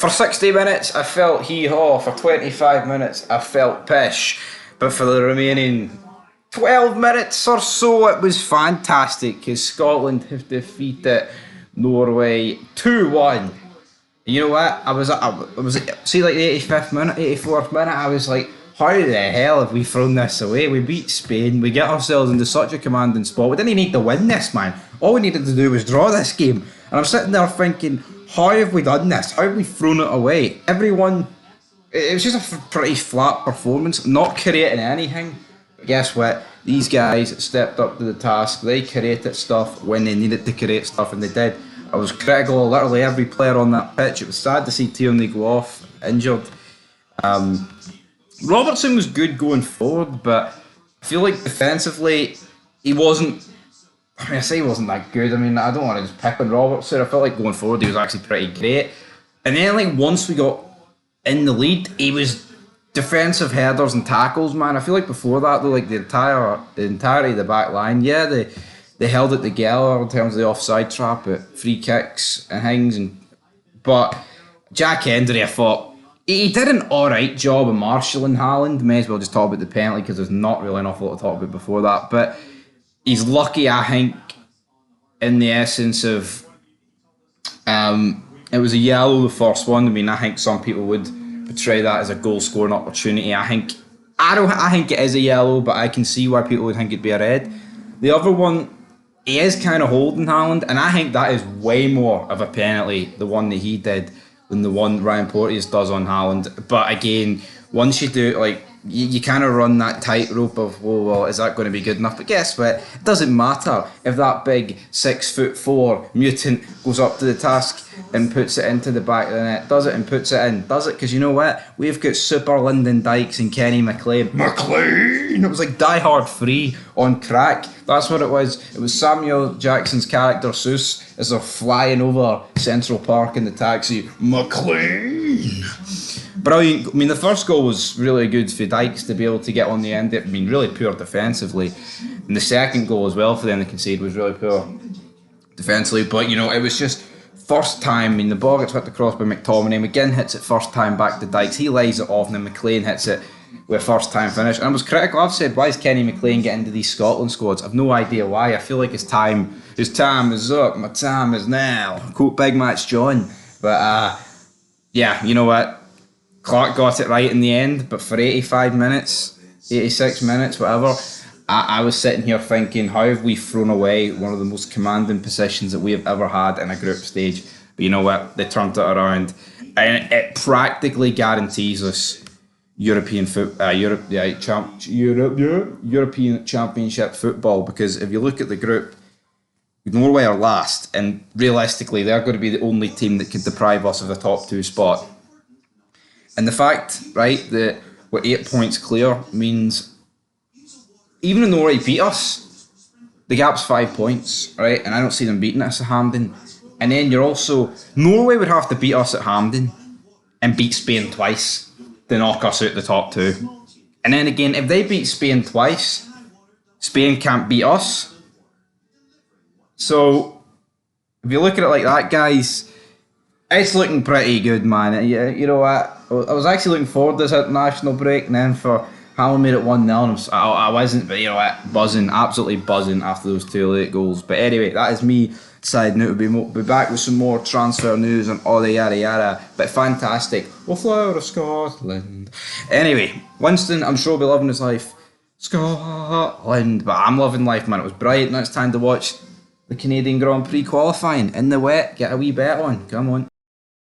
For 60 minutes, I felt hee-haw. For 25 minutes, I felt pish. But for the remaining 12 minutes or so, it was fantastic because Scotland have defeated Norway 2-1. You know what? I was see, like the 85th minute, 84th minute, I was like, how the hell have we thrown this away? We beat Spain, we get ourselves into such a commanding spot. We didn't need to win this, man. All we needed to do was draw this game. And I'm sitting there thinking, how have we done this? How have we thrown it away? Everyone, it was just a pretty flat performance, not creating anything. But guess what? These guys stepped up to the task. They created stuff when they needed to create stuff, and they did. I was critical of literally every player on that pitch. It was sad to see Tierney go off injured. Robertson was good going forward, but I feel like defensively he wasn't. I mean, I say he wasn't that good. I mean, I don't want to just pick on Robertson. I felt like going forward he was actually pretty great. And then, like, once we got in the lead, he was defensive headers and tackles, man. I feel like before that, though, like the entirety of the back line, yeah, they held it together in terms of the offside trap at free kicks and things. But Jack Hendry, I thought, he did an alright job of marshalling Haaland. May as well just talk about the penalty because there's not really an awful lot to talk about before that. But he's lucky, I think, in the essence of it was a yellow, the first one. I mean, I think some people would portray that as a goal scoring opportunity. I think it is a yellow, but I can see why people would think it'd be a red. The other one, he is kind of holding Haaland, and I think that is way more of a penalty, the one that he did, than the one Ryan Porteous does on Haaland. But again, once you do it, like, you kind of run that tightrope of, oh, well, is that going to be good enough? But guess what? It doesn't matter if that big 6'4" mutant goes up to the task and puts it into the back of the net. Does it and puts it in. Does it? Because you know what? We've got Super Lyndon Dykes and Kenny McLean. It was like Die Hard 3 on crack. That's what it was. It was Samuel Jackson's character Seuss as they're flying over Central Park in the taxi. McLean. Brilliant. I mean, the first goal was really good for Dykes to be able to get on the end. I mean, really poor defensively. And the second goal as well for them to concede was really poor defensively. But, you know, it was just first time. I mean, the ball gets hit across by McTominay. McGinn hits it first time back to Dykes. He lays it off, and then McLean hits it with first time finish. And I was critical. I've said, why is Kenny McLean get into these Scotland squads? I've no idea why. I feel like his time is up. My time is now. Quote Big Match John. But, yeah, you know what? Clark got it right in the end, but for 85 minutes, 86 minutes, whatever, I was sitting here thinking, how have we thrown away one of the most commanding positions that we have ever had in a group stage? But you know what? They turned it around, and it practically guarantees us European Championship football. Because if you look at the group, Norway are last, and realistically, they're going to be the only team that could deprive us of the top two spot. And the fact, right, that we're 8 points clear means even if Norway beat us, the gap's 5 points, right? And I don't see them beating us at Hampden. And then Norway would have to beat us at Hampden and beat Spain twice to knock us out the top two. And then again, if they beat Spain twice, Spain can't beat us. So, if you look at it like that, guys, it's looking pretty good, man. You know what? I was actually looking forward to this international break, and then for Haaland made it 1-0. I wasn't, but you know what? Absolutely buzzing after those two late goals. But anyway, that is me deciding to be back with some more transfer news and all the yada yada. But fantastic. We'll fly out of Scotland. Anyway, Winston, I'm sure will be loving his life. Scotland. But I'm loving life, man. It was bright. Now it's time to watch the Canadian Grand Prix qualifying in the wet. Get a wee bet on. Come on.